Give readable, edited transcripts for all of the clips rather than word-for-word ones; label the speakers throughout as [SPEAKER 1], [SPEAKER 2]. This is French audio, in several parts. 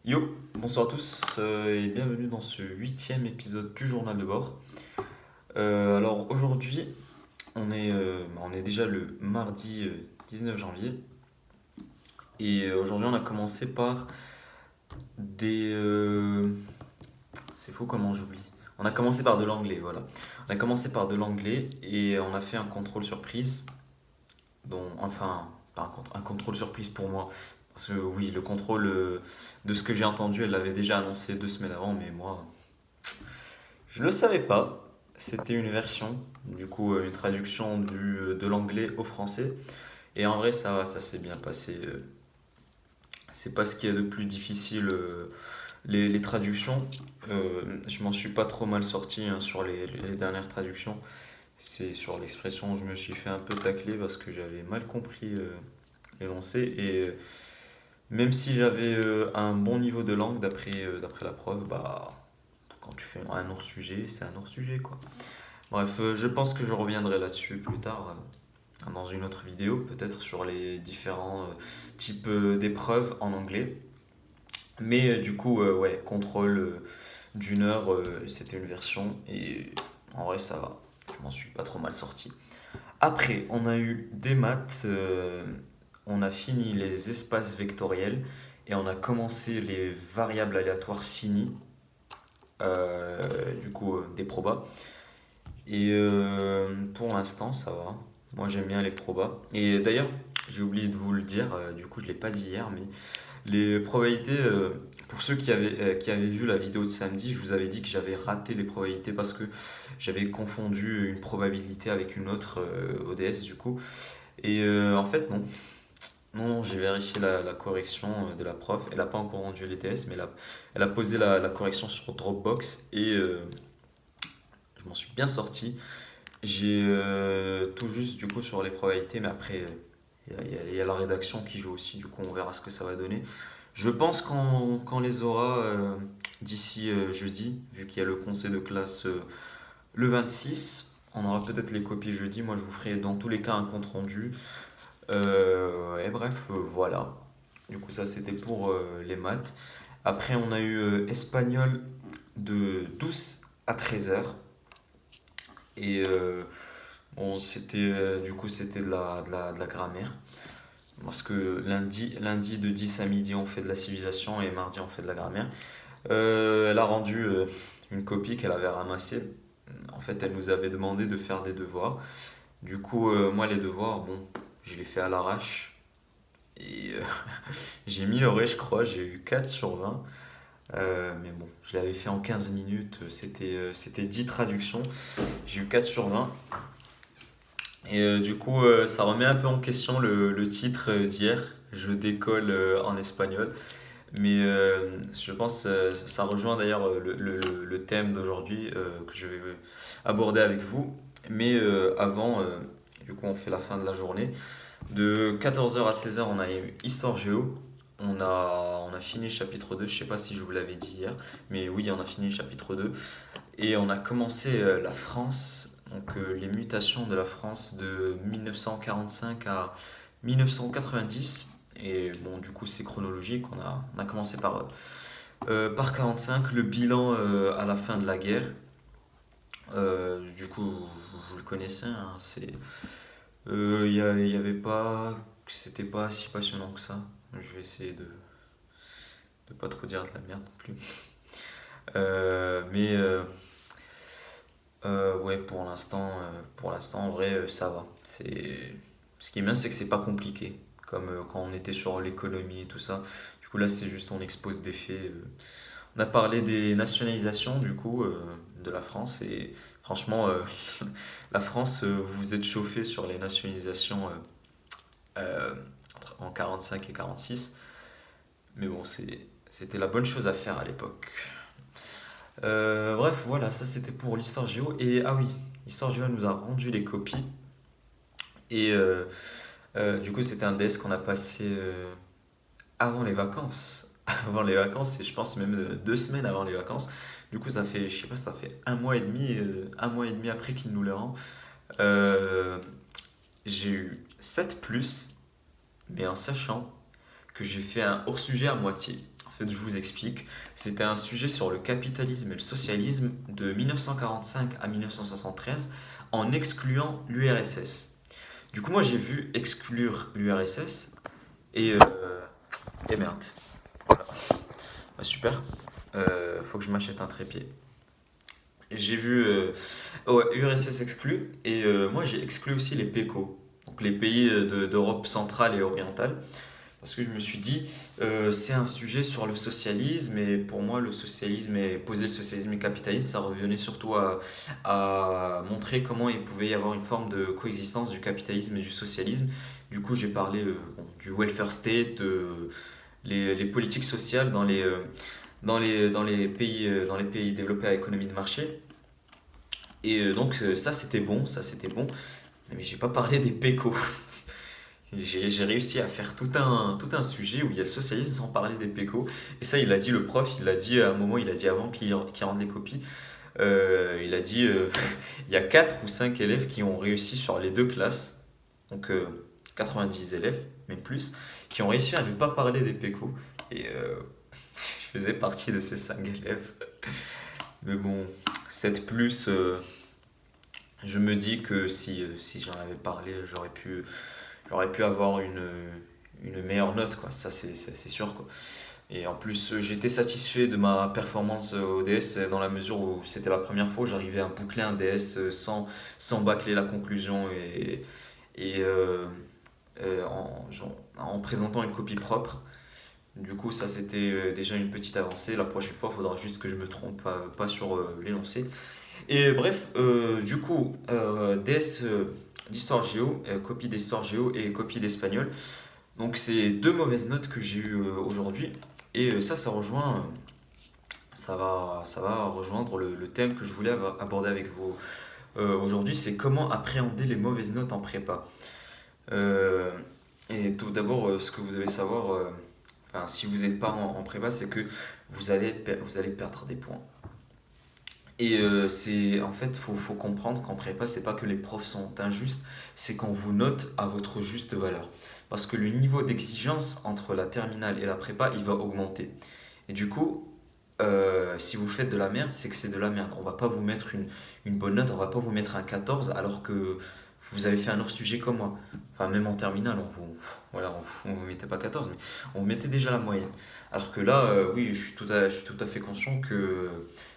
[SPEAKER 1] Yo, bonsoir à tous et bienvenue dans ce huitième épisode du journal de bord. Alors aujourd'hui, on est déjà le mardi 19 janvier et aujourd'hui on a commencé par des... c'est fou comment j'oublie. On a commencé par de l'anglais, voilà. On a commencé par de l'anglais et on a fait un contrôle surprise, enfin, pas un contrôle surprise pour moi. Parce que oui, le contrôle de ce que j'ai entendu, elle l'avait déjà annoncé 2 semaines avant, mais moi, je ne le savais pas. C'était une version, du coup, une traduction de l'anglais au français. Et en vrai, ça s'est bien passé. C'est pas ce qu'il y a de plus difficile, les traductions. Je m'en suis pas trop mal sorti hein, sur les dernières traductions. C'est sur l'expression où je me suis fait un peu tacler parce que j'avais mal compris l'énoncé. Et même si j'avais un bon niveau de langue d'après la preuve, bah, quand tu fais un hors-sujet, c'est un hors-sujet quoi. Bref, je pense que je reviendrai là-dessus plus tard, dans une autre vidéo, peut-être sur les différents types d'épreuves en anglais. Mais du coup, ouais, contrôle d'une heure, c'était une version et en vrai ça va. Je m'en suis pas trop mal sorti. Après, on a eu des maths, on a fini les espaces vectoriels et on a commencé les variables aléatoires finies, du coup des probas. Et pour l'instant, ça va. Moi, j'aime bien les probas. Et d'ailleurs, j'ai oublié de vous le dire, du coup, je ne l'ai pas dit hier, mais les probabilités, pour ceux qui avaient vu la vidéo de samedi, je vous avais dit que j'avais raté les probabilités parce que j'avais confondu une probabilité avec une autre ODS, du coup. Et en fait, non. Non, j'ai vérifié la correction de la prof. Elle n'a pas encore rendu les TS, mais elle a posé la correction sur Dropbox et je m'en suis bien sorti. J'ai tout juste du coup sur les probabilités, mais après il y a la rédaction qui joue aussi, du coup on verra ce que ça va donner. Je pense qu'on les aura d'ici jeudi, vu qu'il y a le conseil de classe le 26. On aura peut-être les copies jeudi, moi je vous ferai dans tous les cas un compte rendu. Et bref, voilà. Du coup ça c'était pour les maths. Après on a eu espagnol de 12 à 13 heures. Et bon, du coup, c'était de la grammaire. Parce que lundi de 10 à midi, on fait de la civilisation et mardi, on fait de la grammaire. Elle a rendu une copie qu'elle avait ramassée. En fait, elle nous avait demandé de faire des devoirs. Du coup, moi, les devoirs, bon, je les fais à l'arrache. Et j'ai minoré, je crois, j'ai eu 4 sur 20. Mais bon, je l'avais fait en 15 minutes. C'était 10 traductions. J'ai eu 4 sur 20. Et du coup, ça remet un peu en question le titre d'hier. Je décolle en espagnol. Mais je pense ça rejoint d'ailleurs le thème d'aujourd'hui que je vais aborder avec vous. Mais avant, du coup, on fait la fin de la journée. De 14 heures à 16 heures, on a eu Histoire Géo. On a fini le chapitre 2. Je sais pas si je vous l'avais dit hier. Mais oui, on a fini le chapitre 2. Et on a commencé la France, donc les mutations de la France de 1945 à 1990. Et bon, du coup, c'est chronologique. On a commencé par 45, le bilan à la fin de la guerre. Du coup, vous le connaissez, hein, il y avait pas, c'était pas si passionnant que ça. Je vais essayer de pas trop dire de la merde non plus. Mais ouais, pour l'instant, en vrai, ça va. Ce qui est bien, c'est que c'est pas compliqué, comme quand on était sur l'économie et tout ça. Du coup, là, c'est juste on expose des faits. On a parlé des nationalisations, du coup, de la France, et franchement, la France, vous vous êtes chauffé sur les nationalisations euh, en 45 et 46. Mais bon, c'était la bonne chose à faire à l'époque. Bref, voilà, ça c'était pour l'histoire géo. Et ah oui, l'histoire géo elle nous a rendu les copies. Et du coup, c'était un DS qu'on a passé avant les vacances. Avant les vacances, et je pense même 2 semaines avant les vacances. Du coup, ça fait, je sais pas, ça fait un mois et demi après qu'il nous le rend. Euh, j'ai eu 7 plus, mais en sachant que j'ai fait un hors-sujet à moitié. En fait, je vous explique. C'était un sujet sur le capitalisme et le socialisme de 1945 à 1973 en excluant l'URSS. Du coup, moi, j'ai vu exclure l'URSS et, et merde. Voilà. Bah, super. Faut que je m'achète un trépied. Et j'ai vu ouais, URSS exclu et moi j'ai exclu aussi les PECO, donc les pays d'Europe centrale et orientale. Parce que je me suis dit, c'est un sujet sur le socialisme, et pour moi, le socialisme et poser le socialisme et le capitalisme, ça revenait surtout à montrer comment il pouvait y avoir une forme de coexistence du capitalisme et du socialisme. Du coup, j'ai parlé bon, du welfare state, les politiques sociales dans les pays développés à économie de marché. Et donc, ça, c'était bon, ça, c'était bon. Mais j'ai pas parlé des PECO. J'ai réussi à faire tout un sujet où il y a le socialisme sans parler des PECO. Et ça, il a dit le prof, il l'a dit à un moment, il a dit avant qu'il rende les copies. Il a dit il y a 4 ou 5 élèves qui ont réussi sur les deux classes, donc 90 élèves, même plus, qui ont réussi à ne pas parler des PECO. Et je faisais partie de ces 5 élèves. Mais bon, 7 plus, je me dis que si j'en avais parlé, j'aurais pu avoir une meilleure note, quoi. Ça, c'est sûr, quoi. Et en plus, j'étais satisfait de ma performance au DS dans la mesure où c'était la première fois où j'arrivais à boucler un DS sans bâcler la conclusion et en présentant une copie propre. Du coup, ça c'était déjà une petite avancée. La prochaine fois, il faudra juste que je me trompe pas sur l'énoncé. Et bref, du coup, DS d'histoire géo, copie d'histoire géo et copie d'espagnol. Donc c'est deux mauvaises notes que j'ai eues aujourd'hui. Et ça va rejoindre le thème que je voulais aborder avec vous aujourd'hui, c'est comment appréhender les mauvaises notes en prépa. Euh, et tout d'abord, ce que vous devez savoir, enfin, si vous n'êtes pas en prépa, c'est que vous allez perdre des points. Et en fait, faut comprendre qu'en prépa, c'est pas que les profs sont injustes, c'est qu'on vous note à votre juste valeur. Parce que le niveau d'exigence entre la terminale et la prépa, il va augmenter. Et du coup, si vous faites de la merde, c'est que c'est de la merde. On va pas vous mettre une bonne note, on va pas vous mettre un 14 alors que vous avez fait un hors sujet comme moi. Enfin, même en terminale, voilà, on vous mettait pas 14 mais on vous mettait déjà la moyenne. Alors que là, oui, je suis tout à fait conscient que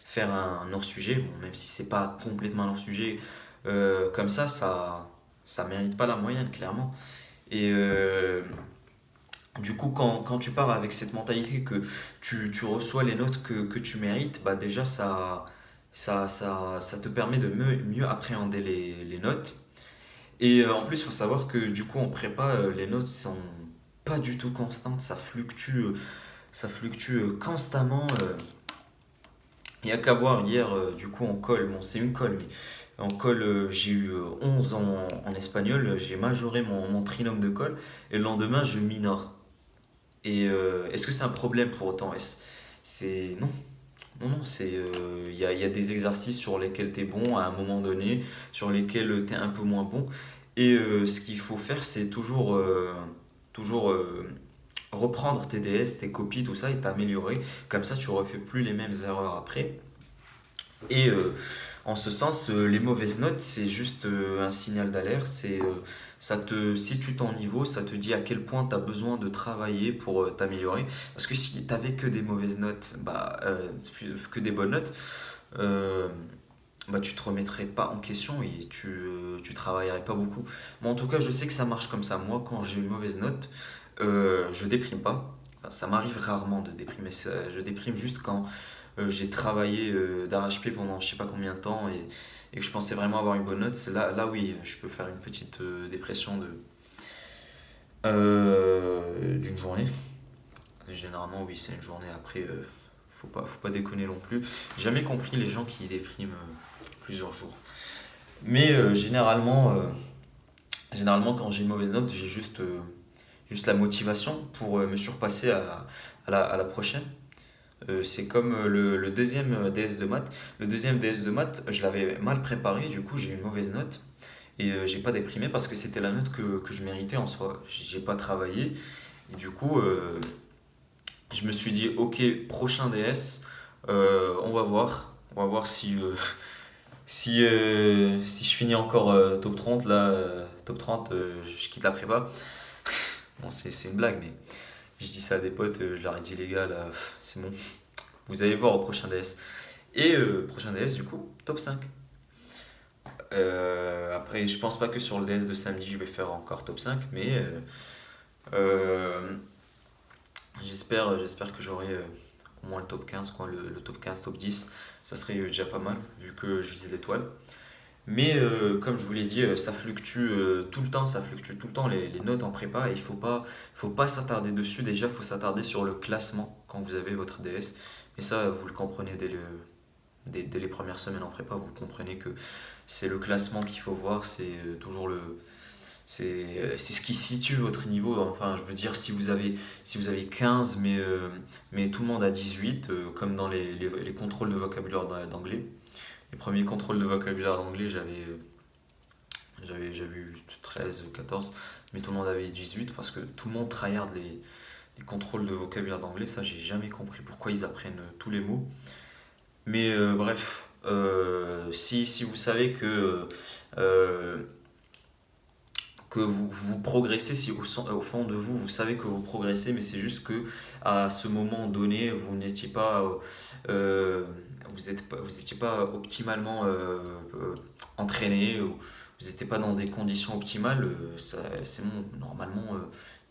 [SPEAKER 1] faire un hors sujet, bon, même si c'est pas complètement un hors sujet, comme ça mérite pas la moyenne, clairement. Et du coup, quand tu pars avec cette mentalité que tu reçois les notes que tu mérites, bah déjà ça te permet de mieux appréhender les notes. Et en plus, il faut savoir que du coup, en prépa, les notes sont pas du tout constantes, ça fluctue constamment. Il n'y a qu'à voir hier, du coup, en colle, bon, c'est une colle, mais en colle, j'ai eu 11 en espagnol, j'ai majoré mon trinôme de colle, et le lendemain, je minore. Et est-ce que c'est un problème pour autant? Non. Non, non, il y a des exercices sur lesquels tu es bon à un moment donné, sur lesquels tu es un peu moins bon. Et ce qu'il faut faire, c'est toujours reprendre tes DS, tes copies, tout ça, et t'améliorer. Comme ça, tu ne refais plus les mêmes erreurs après. Et en ce sens, les mauvaises notes, c'est juste un signal d'alerte. Si tu t'en niveau, ça te dit à quel point tu as besoin de travailler pour t'améliorer. Parce que si tu n'avais que des mauvaises notes, que des bonnes notes, euh, tu te remettrais pas en question et tu travaillerais pas beaucoup. Moi, en tout cas, je sais que ça marche comme ça. Moi, quand j'ai une mauvaise note, je déprime pas. Enfin, ça m'arrive rarement de déprimer. Je déprime juste quand j'ai travaillé d'arrache-pied pendant je sais pas combien de temps et que je pensais vraiment avoir une bonne note. Là oui, je peux faire une petite dépression d'une journée. Généralement, oui, c'est une journée. Après, faut pas déconner non plus. J'ai jamais compris les gens qui dépriment plusieurs jours. Mais généralement, quand j'ai une mauvaise note, j'ai juste la motivation pour me surpasser à la prochaine. C'est comme le deuxième DS de maths. Le deuxième DS de maths, je l'avais mal préparé, du coup j'ai eu une mauvaise note. Et j'ai pas déprimé parce que c'était la note que je méritais en soi. J'ai pas travaillé. Et du coup, je me suis dit, ok, prochain DS, on va voir si je finis encore top 30 là, top 30, je quitte la prépa. Bon, c'est une blague, mais je dis ça à des potes, je leur ai dit, les gars, là, c'est bon, vous allez voir au prochain DS. Et prochain DS, du coup, top 5. Après, je pense pas que sur le DS de samedi, je vais faire encore top 5, mais euh, j'espère que j'aurai au moins le top 15, quoi, le top 15, top 10. Ça serait déjà pas mal, vu que je vise l'étoile. Mais comme je vous l'ai dit, ça fluctue tout le temps, ça fluctue tout le temps les notes en prépa. Et faut pas s'attarder dessus. Déjà, il faut s'attarder sur le classement quand vous avez votre DS. Mais ça, vous le comprenez dès les premières semaines en prépa. Vous comprenez que c'est le classement qu'il faut voir. Toujours c'est ce qui situe votre niveau. Enfin, je veux dire, si vous avez 15, mais tout le monde a 18, comme dans les contrôles de vocabulaire d'anglais. Les premiers contrôles de vocabulaire d'anglais, j'avais eu 13 ou 14, mais tout le monde avait 18 parce que tout le monde tryhard les contrôles de vocabulaire d'anglais. Ça, j'ai jamais compris pourquoi ils apprennent tous les mots. Mais bref, si vous savez euh, que vous progressez, si au fond de vous, vous savez que vous progressez, mais c'est juste que à ce moment donné, vous n'étiez pas, vous étiez pas optimalement entraîné, ou vous n'étiez pas dans des conditions optimales, c'est bon, normalement,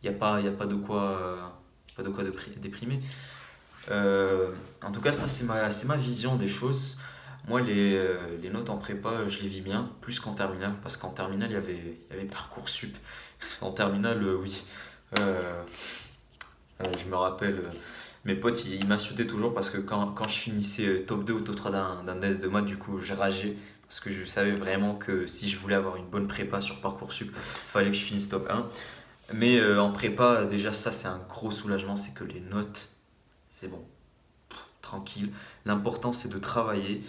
[SPEAKER 1] il y a pas de quoi, pas de quoi déprimer. En tout cas, ça, c'est ma vision des choses. Moi, les notes en prépa, je les vis bien, plus qu'en terminale, parce qu'en terminale, il y avait Parcoursup. En terminale, oui. Euh, je me rappelle, mes potes, ils m'insultaient toujours parce que quand je finissais top 2 ou top 3 d'un test de maths, du coup, je rageais. Parce que je savais vraiment que si je voulais avoir une bonne prépa sur Parcoursup, il fallait que je finisse top 1. Mais en prépa, déjà, ça, c'est un gros soulagement, c'est que les notes, c'est bon, tranquille. L'important, c'est de travailler.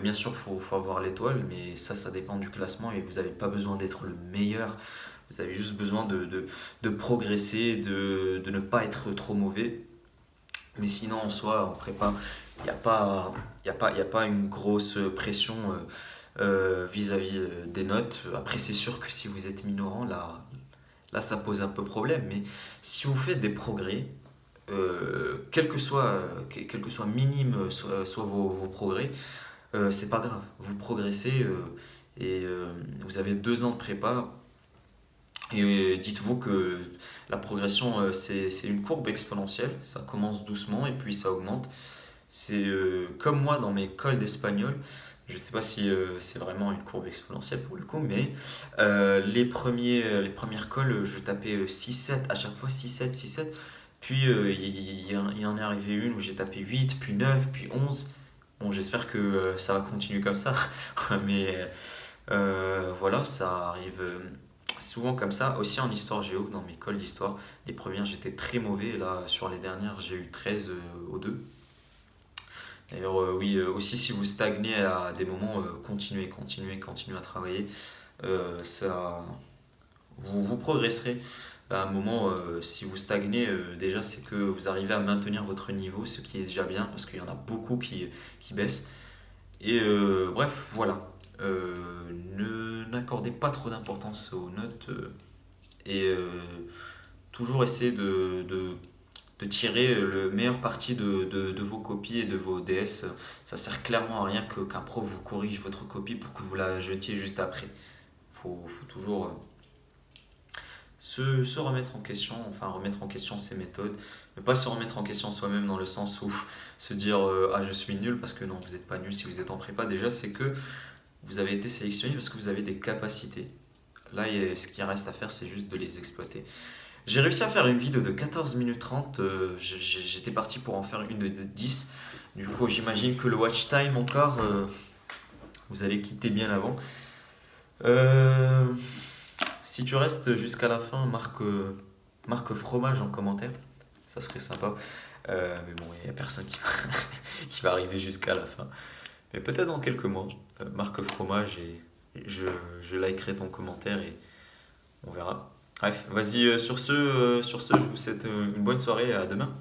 [SPEAKER 1] Bien sûr, faut avoir l'étoile, mais ça dépend du classement et vous n'avez pas besoin d'être le meilleur. Vous avez juste besoin de progresser, de ne pas être trop mauvais. Mais sinon, en soi, en prépa, il y a pas une grosse pression vis-à-vis des notes. Après, c'est sûr que si vous êtes minorant, là, ça pose un peu problème. Mais si vous faites des progrès, quel que soit minime soit vos progrès, c'est pas grave. Vous progressez et vous avez 2 ans de prépa. Et dites-vous que la progression, c'est une courbe exponentielle. Ça commence doucement et puis ça augmente. C'est comme moi dans mes cols d'espagnol. Je ne sais pas si c'est vraiment une courbe exponentielle pour le coup, mais les premières cols, je tapais 6-7 à chaque fois, 6-7, 6-7. Puis il y en est arrivé une où j'ai tapé 8 puis 9 puis 11. Bon, j'espère que ça va continuer comme ça. Mais voilà, ça arrive souvent comme ça. Aussi en histoire géo, dans mes cols d'histoire, les premières j'étais très mauvais. Et là, sur les dernières, j'ai eu 13 aux deux. D'ailleurs, oui, aussi si vous stagnez à des moments, continuez à travailler. Ça, vous progresserez. À un moment, si vous stagnez, déjà c'est que vous arrivez à maintenir votre niveau, ce qui est déjà bien, parce qu'il y en a beaucoup qui baissent. Et bref, voilà. N'accordez pas trop d'importance aux notes et toujours essayer de tirer le meilleur parti de vos copies et de vos DS. Ça sert clairement à rien qu'un prof vous corrige votre copie pour que vous la jetiez juste après. Faut toujours se remettre en question, enfin remettre en question ses méthodes, ne pas se remettre en question soi-même dans le sens où se dire ah je suis nul parce que non vous n'êtes pas nul si vous êtes en prépa déjà c'est que vous avez été sélectionné parce que vous avez des capacités. Là ce qu'il reste à faire c'est juste de les exploiter. J'ai réussi à faire une vidéo de 14 minutes 30, j'étais parti pour en faire une de 10. Du coup j'imagine que le watch time encore vous allez quitter bien avant. Euh, Si tu restes jusqu'à la fin, marque fromage en commentaire. Ça serait sympa. Mais bon, il n'y a personne qui va arriver jusqu'à la fin. Mais peut-être dans quelques mois, marque fromage et je likerai ton commentaire et on verra. Bref, vas-y, sur ce, je vous souhaite une bonne soirée et à demain.